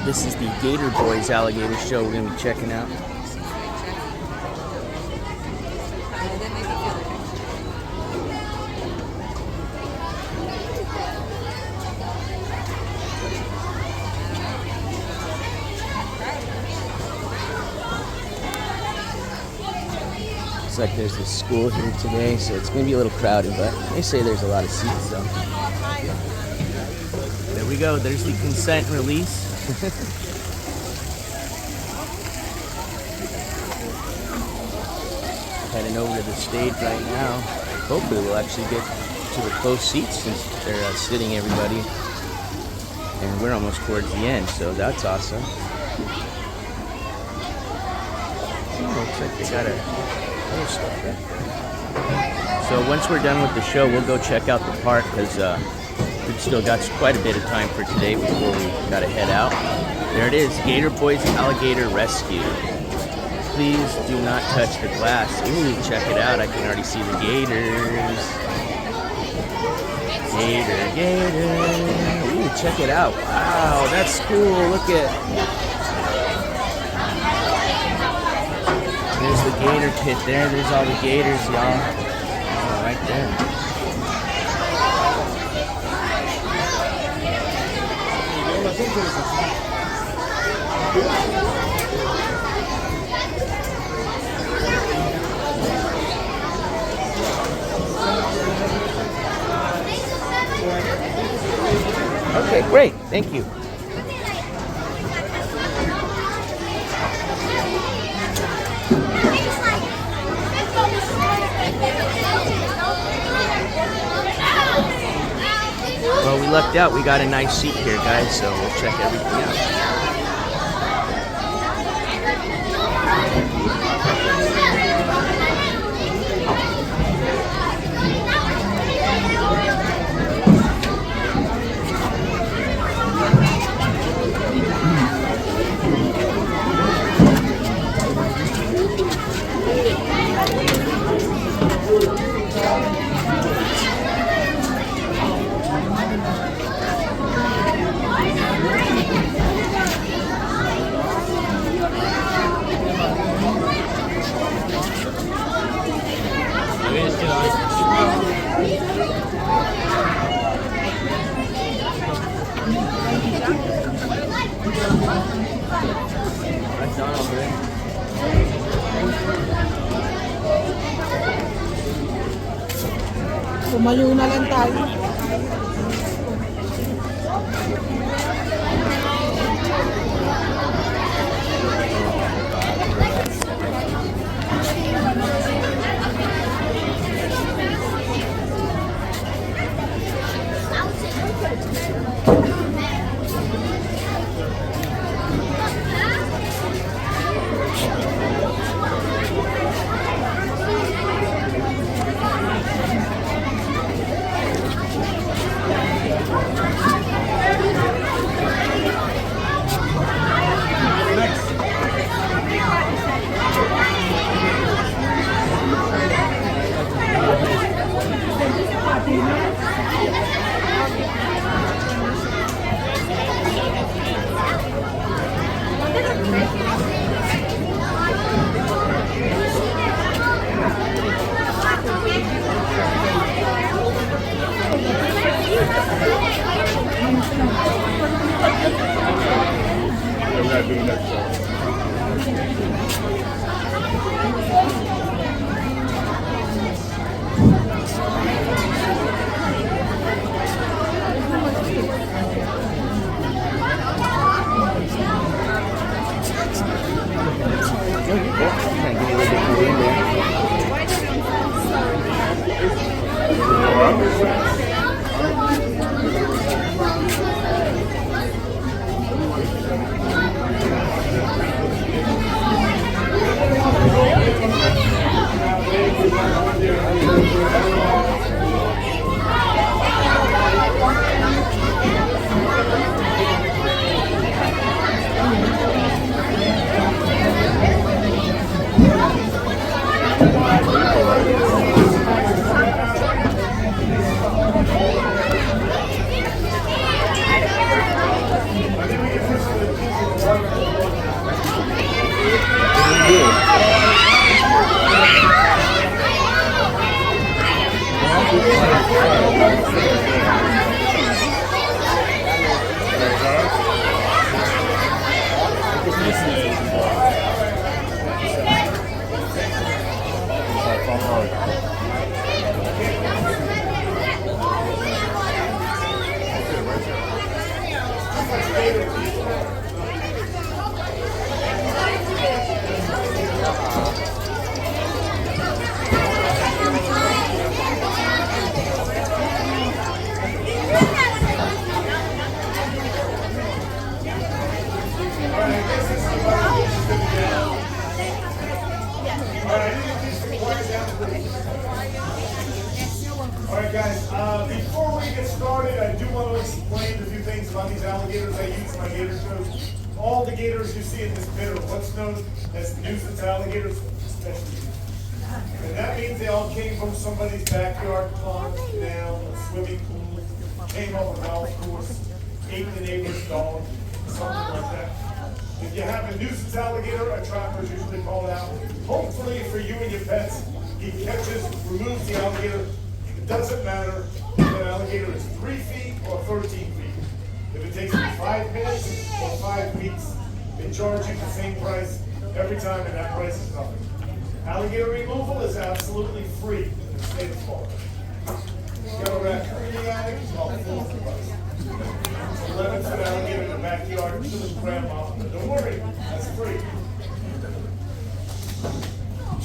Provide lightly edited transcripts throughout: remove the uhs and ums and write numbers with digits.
This is the Gator Boys Alligator show we're going to be checking out. Looks like there's a school here today, so it's going to be a little crowded, but they say there's a lot of seats, so. There we go, there's the consent release. Heading over to the stage right now. Hopefully we'll actually get to the close seats since they're sitting everybody. And we're almost towards the end, so that's awesome. Oh, looks like they got a other stuff right there. So once we're done with the show, we'll go check out the park because we've still got quite a bit of time for today before we gotta head out. There it is, Gator Boys Alligator Rescue. Please do not touch the glass. Ooh, check it out. I can already see the gators. Gator, gator. Ooh, check it out. Wow, that's cool. Look at. There's the gator pit there. There's all the gators, y'all. Oh, right there. Okay, great. Thank you. Well, we lucked out. We got a nice seat here, guys, so we'll check everything out. Tumayo na lang tayo. Alright guys, before we get started, I do want to explain a few things about these alligators I use in my gator shows. All the gators you see in this pit are what's known as nuisance alligators, especially. And that means they all came from somebody's backyard pond, canal, a swimming pool, came off a golf course, ate the neighbor's dog, something like that. If you have a nuisance alligator, a trapper is usually called out. Hopefully for you and your pets, he catches, removes the alligator. It doesn't matter if an alligator is 3 feet or 13 feet. If it takes you 5 minutes or 5 weeks, they charge you the same price every time, and that price is nothing. Alligator removal is absolutely free in the state of Florida. You got a raccoon in the attic, it's all full of bucks. It's an 11-foot alligator in the backyard, chilling grandma. But don't worry, that's free.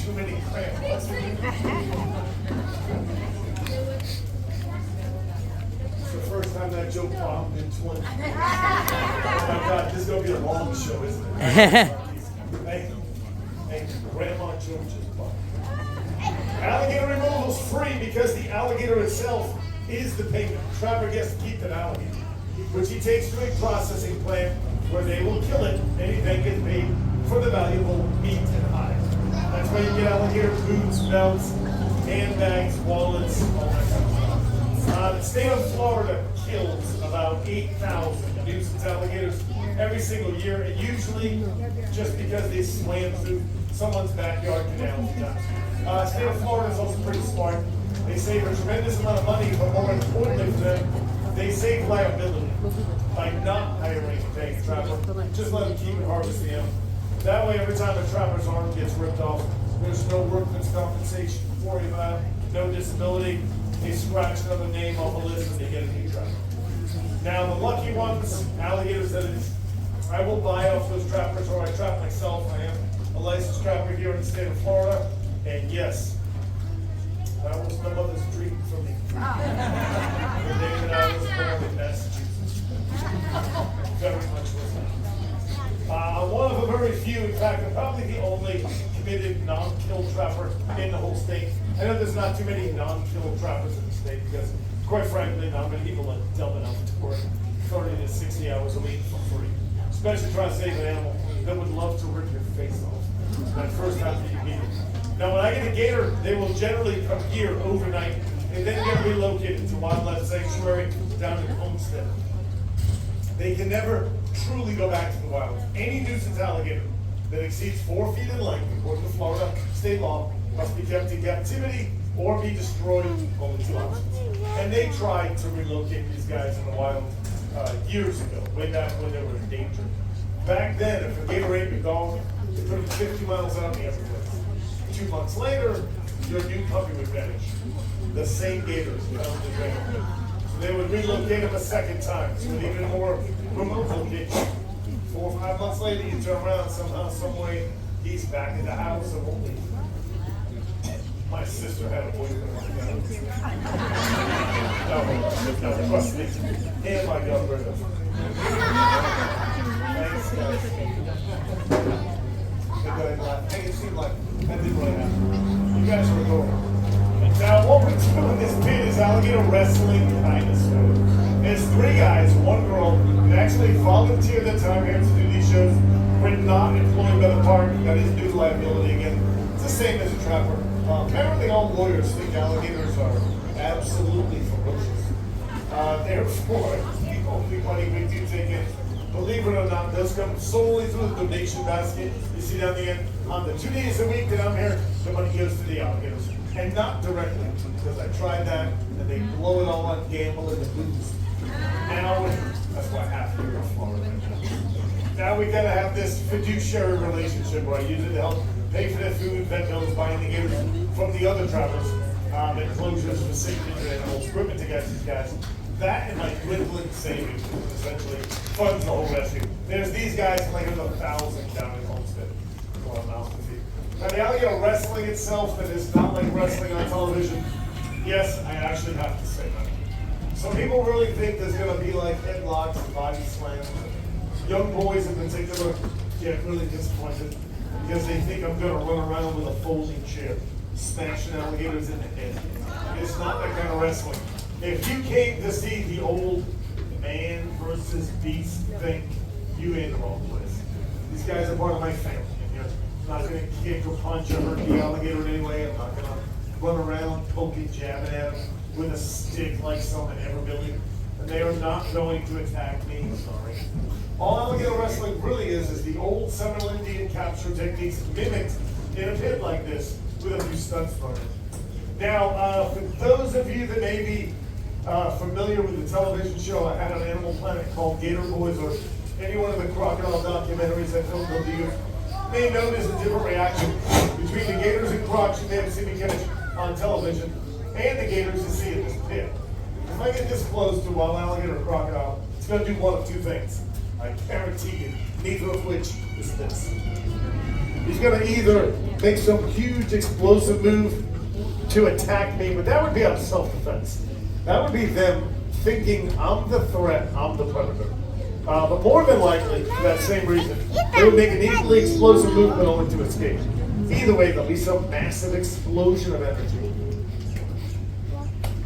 Too many grandmas. It's the first time that joke popped in 20. Oh my God, this is going to be a long show, isn't it? Hey, Grandma George's butt. Alligator removal is free because the alligator itself is the payment. The trapper gets to keep that alligator, which he takes to a processing plant where they will kill it, and he then gets paid for the valuable meat and hide. That's why you get alligator boots, belts, handbags, wallets, all that kind of stuff. The state of Florida kills about 8,000 nuisance alligators every single year, and usually just because they swam through someone's backyard canal. State of Florida is also pretty smart. They save a tremendous amount of money, but more importantly for them, they save liability by not hiring a paying trapper. Just let them keep it harvesting them. That way, every time a trapper's arm gets ripped off, there's no workman's compensation to worry about, no disability. They scratch another name off a list and they get a new trapper. Now, the lucky ones, alligators that I will buy off those trappers, or I trap myself. I am a licensed trapper here in the state of Florida, and yes, that was my mother's dream for me. The day that I was born in Massachusetts. Very much was that. One of the very few, in fact, I'm probably the only committed non-kill trapper in the whole state. I know there's not too many non-kill trappers in the state because, quite frankly, not many people are dumb enough to work 30 to 60 hours a week for free. Especially trying to save an animal that would love to rip your face off that first time that you meet it. Now, when I get a gator, they will generally come here overnight and then get relocated to wildlife sanctuary down in Homestead. They can never truly go back to the wild. Any nuisance alligator that exceeds 4 feet in length, according to Florida state law, must be kept in captivity or be destroyed. Only 2 options. And they tried to relocate these guys in the wild years ago, way back when they were in danger. Back then, if a gator ate your dog, they put him 50 miles out in the Everglades. 2 months later, your new puppy would vanish. The same gators found in the So they would relocate him a second time to an even more remote location. 4 or 5 months later, you turn around somehow, some way, he's back in the house and won't leave. My sister had a boyfriend like that. No, trust me. And my girlfriend. Thanks, guys. Hey, it seemed like that didn't really happen. You guys were going. Now, what we're doing in this pit is alligator wrestling kind of stuff. There's 3 guys, 1 girl, that actually volunteer their time here to do these shows. We're not employed by the park. That is due to liability again. It's the same as a trapper. Apparently all lawyers think alligators are absolutely ferocious. Therefore, the only money we do take in, believe it or not, does come solely through the donation basket. You see down the end, on the 2 days a week that I'm here, the money goes to the alligators. And not directly, because I tried that, and they blow it all on gamble and the booze. Now, that's why I have to here in Florida. Now we gotta have this fiduciary relationship where I use it to help pay for their food, vet bills, buying the gators from the other travelers, enclosures for sick injured animals, equipment to get these guys. That and my dwindling savings essentially funds the whole rescue. There's these guys claiming 1,000 down in Homestead. Now the alligator wrestling itself, that is not like wrestling on television. Yes, I actually have to say that. Some people really think there's going to be like headlocks and body slams. Young boys in particular get really disappointed because they think I'm going to run around with a folding chair, smashing alligators in the head. It's not that kind of wrestling. If you came to see the old man versus beast thing, you in the wrong place. These guys are part of my family, and you're not going to kick or punch or hurt the alligator in any way. I'm not going to run around poking, jabbing at them with a stick like some in Everglades. And they are not going to attack me, I'm sorry. All alligator wrestling really is the old Seminole Indian capture techniques mimicked in a pit like this with a few stunts thrown in. Now, for those of you that may be familiar with the television show I had on Animal Planet called Gator Boys, or any one of the crocodile documentaries I filmed over the years, may notice a different reaction between the gators and crocs you may have seen me catch on television and the gators you see in this pit. If I get this close to a wild alligator or crocodile, it's going to do one of two things. I guarantee you, neither of which is this. He's going to either make some huge explosive move to attack me, but that would be out of self-defense. That would be them thinking I'm the threat, I'm the predator. But more than likely, for that same reason, they would make an equally explosive movement only to escape. Either way, there'll be some massive explosion of energy.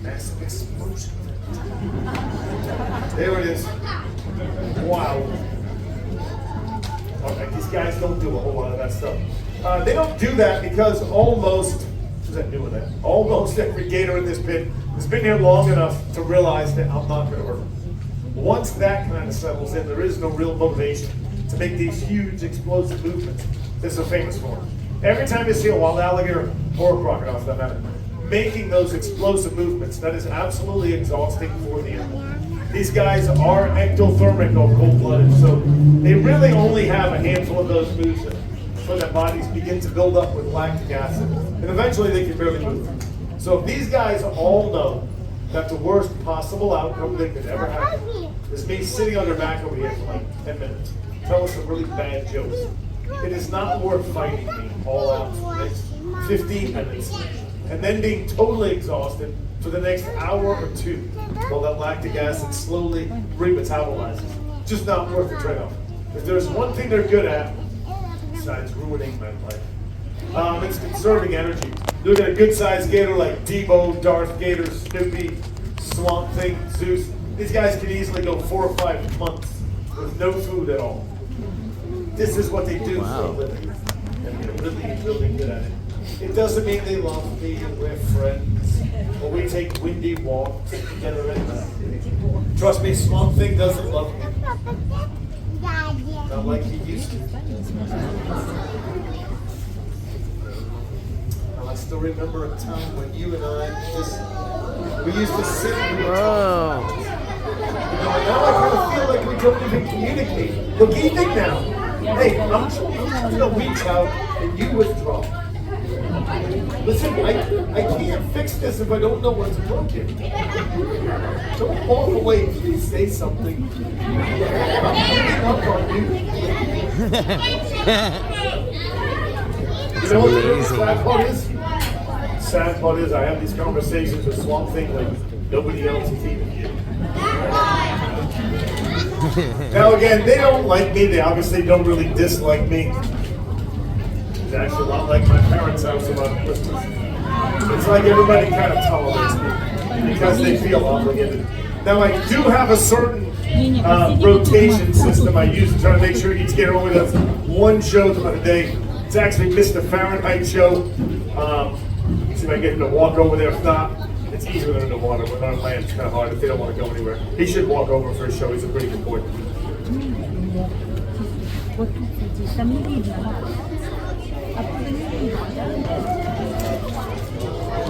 Massive explosion of energy. There it is. Wow. Okay, these guys don't do a whole lot of that stuff. They don't do that because almost every gator in this pit has been here long enough to realize that I'm not going to hurt them. Once that kind of settles in, there is no real motivation to make these huge explosive movements that are famous for. Every time you see a wild alligator or a crocodile, for that matter, making those explosive movements, that is absolutely exhausting for the animal. These guys are ectothermic or cold-blooded, so they really only have a handful of those moves before their bodies begin to build up with lactic acid, and eventually they can barely move. So if these guys all know that the worst possible outcome they could ever have is me sitting on their back over here for like 10 minutes, telling some really bad jokes, it is not worth fighting me all out for the next 15 minutes and then being totally exhausted for the next hour or two while that lactic acid slowly remetabolizes. Just not worth the trade-off. If there's one thing they're good at, besides ruining my life, it's conserving energy. Look at a good-sized gator like Debo, Darth Gator, Snoopy, Swamp Thing, Zeus. These guys can easily go 4 or 5 months with no food at all. This is what they do for a living, and they're really, really good at it. It doesn't mean they love me and we're friends, or we take windy walks together at night. Trust me, Swamp Thing doesn't love me. Not like he used to. I still remember a time when you and I we used to sit and we would talk. Now I kind of feel like we don't even communicate. Look, evening now. Hey, I'm trying to reach out and you withdraw. Listen, I can't fix this if I don't know what's broken. Don't walk away, please say something. I'm giving up on you. You know what the sad part is? Sad part is I have these conversations with Swamp Thing like nobody else is even here. Now again, they don't like me. They obviously don't really dislike me. It's actually a lot like my parents' house about Christmas. It's like everybody kind of tolerates me because they feel obligated. Now I do have a certain rotation system I use to try to make sure each gator only does one show throughout the day. It's actually Mr. Fahrenheit show. See if I can get him to walk over there. If not, it's easier than in the water. But on land, it's kind of hard if they don't want to go anywhere. He should walk over for a show. He's a pretty good boy.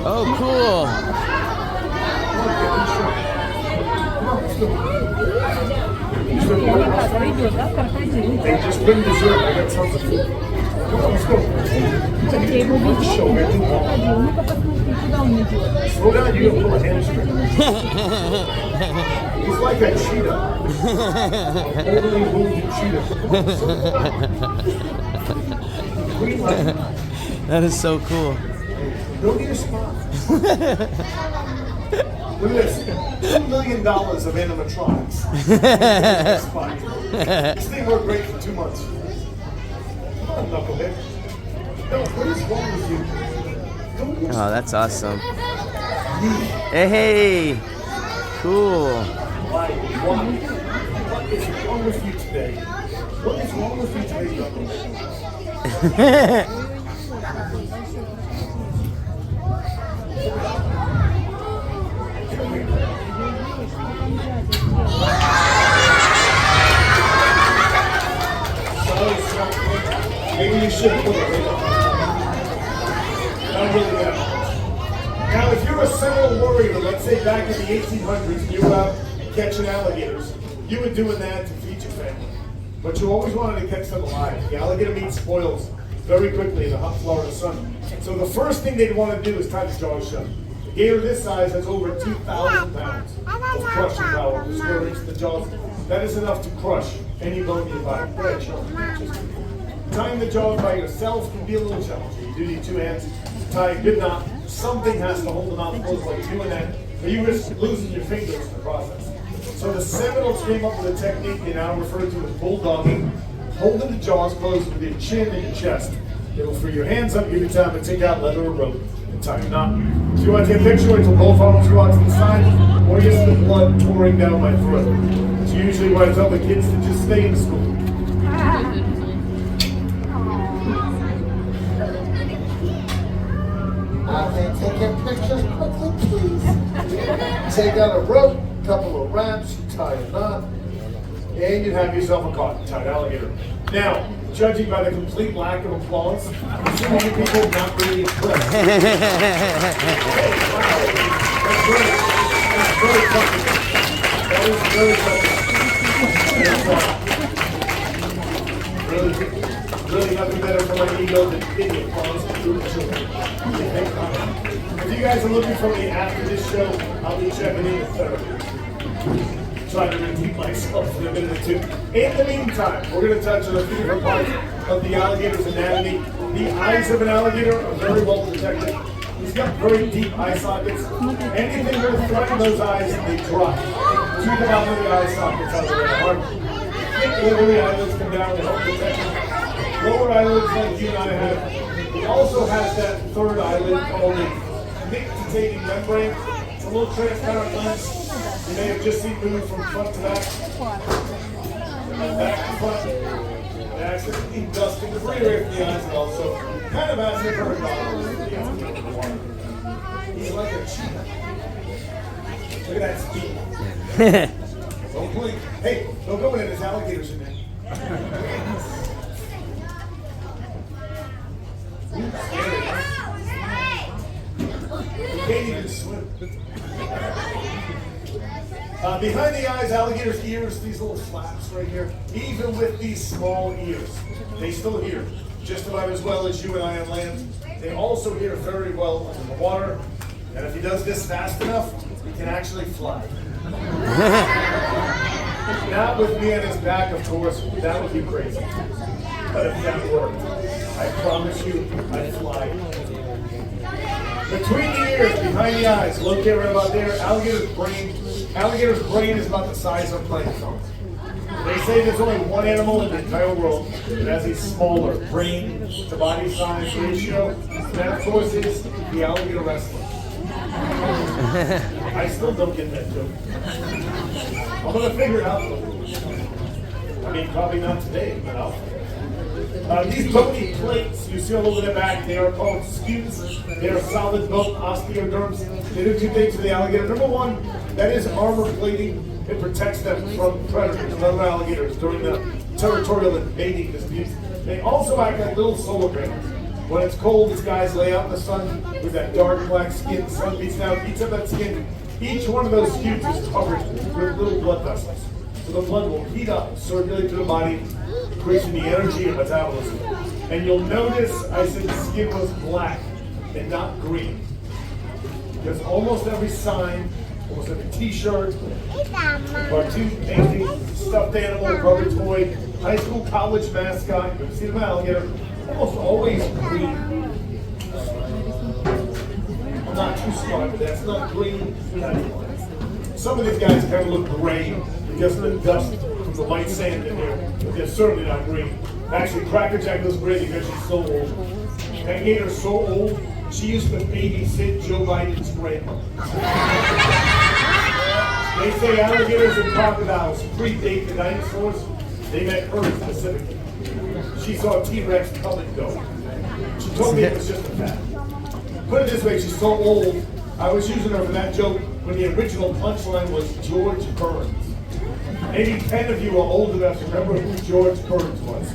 Oh, cool. Hey, just bring dessert. I got tons of food. let's go. Let's show everything. Slow down, you're gonna pull a hamstring. He's like a cheetah. Overly wounded cheetah. Green light. That is so cool. Go to your spot. Look at this. $2 million of animatronics. This thing worked great for 2 months. Come on, knucklehead. No, what is wrong with you? Oh, that's awesome. Hey, cool. Why? What is wrong with you today? What is wrong with you today, knucklehead? Maybe you should put it right up. Not really that much. Now, if you're a Seminole warrior, let's say back in the 1800s, and you were out catching alligators, you were doing that to feed your family. But you always wanted to catch them alive. The alligator meat spoils very quickly in the hot Florida sun. So the first thing they'd want to do is tie the jaws shut. A gator this size has over 2,000 pounds of crushing power to square into the jaws. That is enough to crush any bone in your body. Go ahead, show me. Tying the jaws by yourself can be a little challenging. You do need 2 hands to tie a good knot. Something has to hold the knot closed while you're doing that, or you risk losing your fingers in the process. So the Seminoles came up with a technique they now refer to as bulldogging, holding the jaws closed with your chin and your chest. It'll free your hands up, give you time to take out leather or rope and tie a knot. If you want to take a picture, until both arms go out to the side, or you see the blood pouring down my throat. It's usually why I tell the kids to just stay in school. Take your pictures quickly, please. Take out a rope, couple of wraps, tie a knot, And you'd have yourself a cotton-tied alligator. Now, judging by the complete lack of applause, so many people not really impressed. Hey, wow. That's great. That's very touching. That is very touching. Really nothing better for my ego than getting applause from group of children. If you guys are looking for me after this show, I'll be checking in with therapy. Trying to redeem myself in a minute or two. In the meantime, we're going to touch on a few different parts of the alligator's anatomy. The eyes of an alligator are very well protected. He's got very deep eye sockets. Anything that will threaten those eyes, they drop to the bottom of the eye sockets out of the heart. Thick livery eyelids come down to help protect him. Lower eyelids like you and I have. He also has that third eyelid called a nictitating membrane. It's a little transparent lens. You may have just seen move from front to back. Back to front. And accidentally dusting debris away from the eyes and also kind of as if her goggles. He's like a cheetah. Look at that speed. Don't blink. Hey, don't go in it. There's alligators in there. You can't even swim. Behind the eyes, alligators' ears, these little flaps right here, even with these small ears, they still hear just about as well as you and I on land. They also hear very well under the water, and if he does this fast enough, he can actually fly. Not with me on his back, of course, that would be crazy. But if that worked, I promise you, I'd fly. Between the ears, behind the eyes, located right about there, alligator's brain is about the size of a plankton. They say there's only one animal in the entire world that has a smaller brain to body size ratio, and that of course is the alligator wrestler. I still don't get that joke. I'm gonna figure it out though. I mean, probably not today, but I'll figure it out. These bony plates you see all over their back, they are called scutes. They are solid bone osteoderms. They do two things to the alligator. Number one, that is armor plating. It protects them from predators and other alligators during the territorial and mating disputes. They also act like little solar panels. When it's cold, these guys lay out in the sun with that dark black skin. The sun beats down, eats up that skin. Each one of those scutes is covered with little blood vessels. So the blood will heat up, circulate through the body, increasing the energy and metabolism. And you'll notice I said the skin was black and not green. Because almost every sign, almost every t-shirt, cartoon painting, stuffed animal, rubber toy, high school, college mascot, you've seen them alligator, almost always green. I'm not too smart, but that's not green. Some of these guys kind of look gray because of the dust from the white sand in there, but they're certainly not green. Actually, Cracker Jack looks gray because she's so old. That gator's so old, she used to babysit Joe Biden's grandma. They say alligators and crocodiles predate the dinosaurs. They met her specifically. She saw T-Rex come and go. She told me it was just a fact. Put it this way, she's so old, I was using her for that joke when the original punchline was George Burns. Maybe 10 of you are old enough to remember who George Burns was.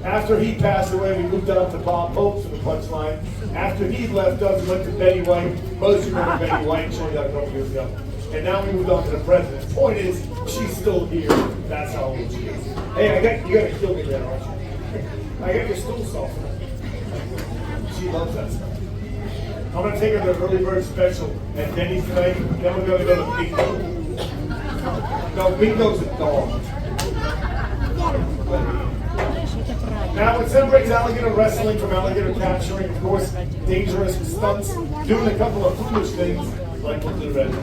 After he passed away, we moved on to Bob Hope for the punchline. After he left us, we went to Betty White. Most of you remember Betty White, she died a couple years ago. And now we moved on to the president. Point is, she's still here. That's how old she is. Hey, you gotta kill me there, aren't you? I got your stool softener. She loves that stuff. I'm gonna take her to the early bird special at Denny's tonight. Then we're gonna go to Bingo. No, Bingo's a dog. Now, what separates alligator wrestling from alligator capturing, of course, dangerous stunts, doing a couple of foolish things, like we'll do right now.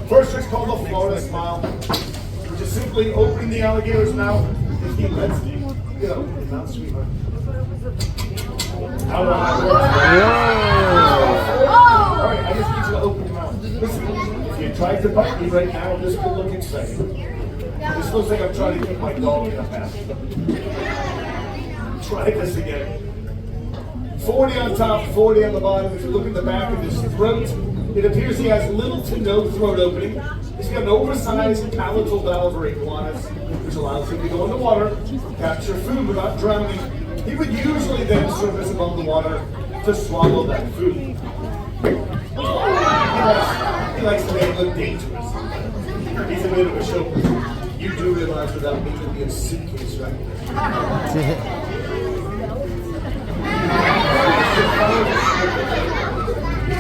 First trick's called the Florida Smile, which is simply opening the alligator's mouth if he lets you. Get up, his mouth, sweetheart. All right, I just need you to open your mouth. Listen, if you tried to bite me right now, this could look exciting. This looks like I'm trying to keep my dog in a path. Try this again. 40 on top, 40 on the bottom. If you look at the back of his throat, it appears he has little to no throat opening. He's got an oversized palatal valve or iguanas, which allows him to go in the water, capture food without drowning. He would usually then surface above the water to swallow that food. He likes to make it look dangerous. He's a bit of a show. You do realize without me to be a suitcase, right?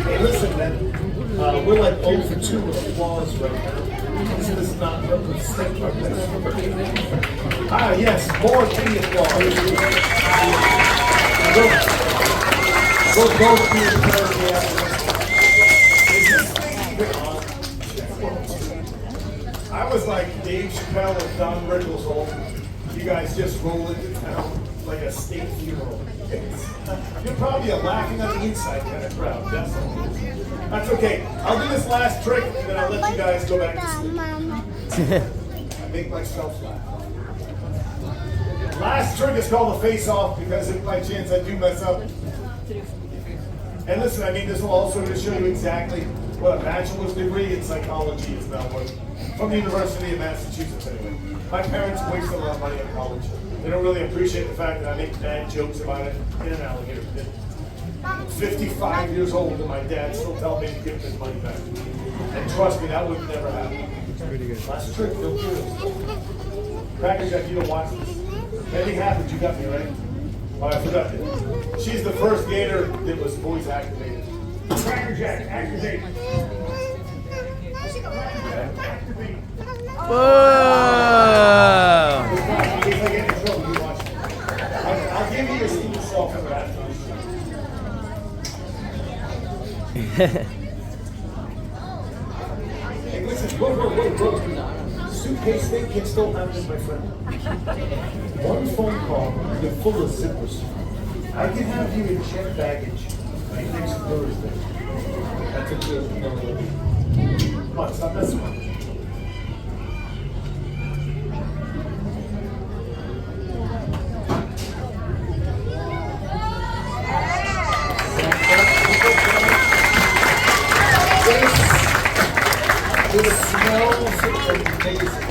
Hey, listen, man. We're like 0 for 2 with applause right now. This is not represent our best. Ah, yes, more king applause. We'll go to the I was like Dave Chappelle and Don Rickles old. You guys just roll into town like a state funeral. You're probably a laughing on the inside kind of crowd. That's okay. I'll do this last trick and then I'll let you guys go back to sleep. I make myself laugh. Last trick is called a face-off because if by chance I do mess up. And listen, I mean, this will also just show you exactly what a bachelor's degree in psychology is now worth. From the University of Massachusetts, anyway. My parents wasted a lot of money on college. They don't really appreciate the fact that I make bad jokes about it in an alligator pit. I'm 55 years old and my dad still tells me to give him his money back. And trust me, that would never happen. Last trick, don't do this. Cracker Jack, you don't watch this. If anything happens, you got me, right? Oh, I forgot that. She's the first gator that was voice activated. Cracker Jack, activate. Activate. Whoa! In case I get in trouble, you watch it. I'll give you a steam softener after this. Hey, listen, whoa. Suitcase thing can still happen, my friend. One phone call, you're full of zippers. I can have you in checked baggage by next Thursday. That's a good one. Come on, stop messing with me. It smells amazing.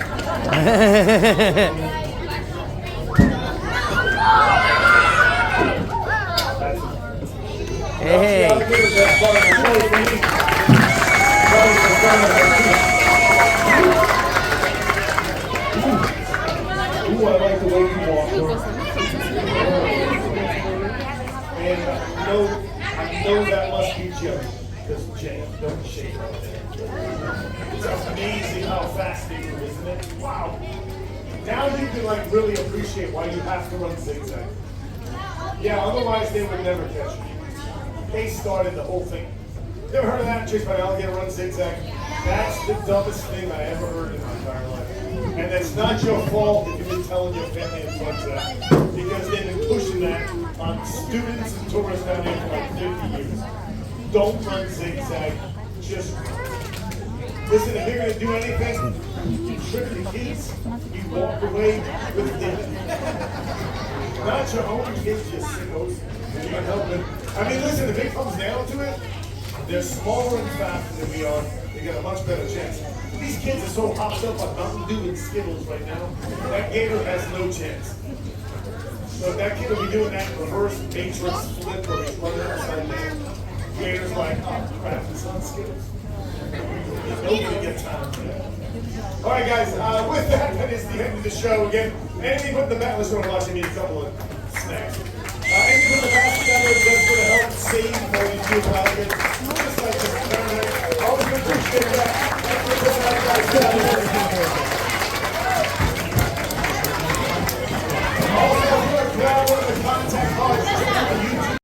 Hey. Ooh, I like the way you walk. know that must be Joey. Because Jay, don't shake right there. It's amazing how fast they move, isn't it? Wow. Now you can like really appreciate why you have to run zigzag. Yeah, otherwise they would never catch you. They started the whole thing. You ever heard of that? Chased by an alligator, run zigzag? That's the dumbest thing I ever heard in my entire life. And that's not your fault if you've been telling your family and friends that. Because they've been pushing that on students and tourists down there for like 50 years. Don't run zigzag. Just listen, if you're going to do anything, you trick the kids, you walk away with dignity. Not your own kids, you sickos. You can help them. I mean, listen, if it comes down to it, they're smaller and faster than we are. They get a much better chance. These kids are so hopped up on Mountain Dew and Skittles right now. That gator has no chance. So if that kid will be doing that reverse matrix flip or he's running upside down, gator's like, oh crap, it's on Skittles. Nobody gets time for that. All right, guys. With that is the end of the show. Again, anything but the bat, unless you want to watch, you need a couple of snacks. Anything but the basket down there.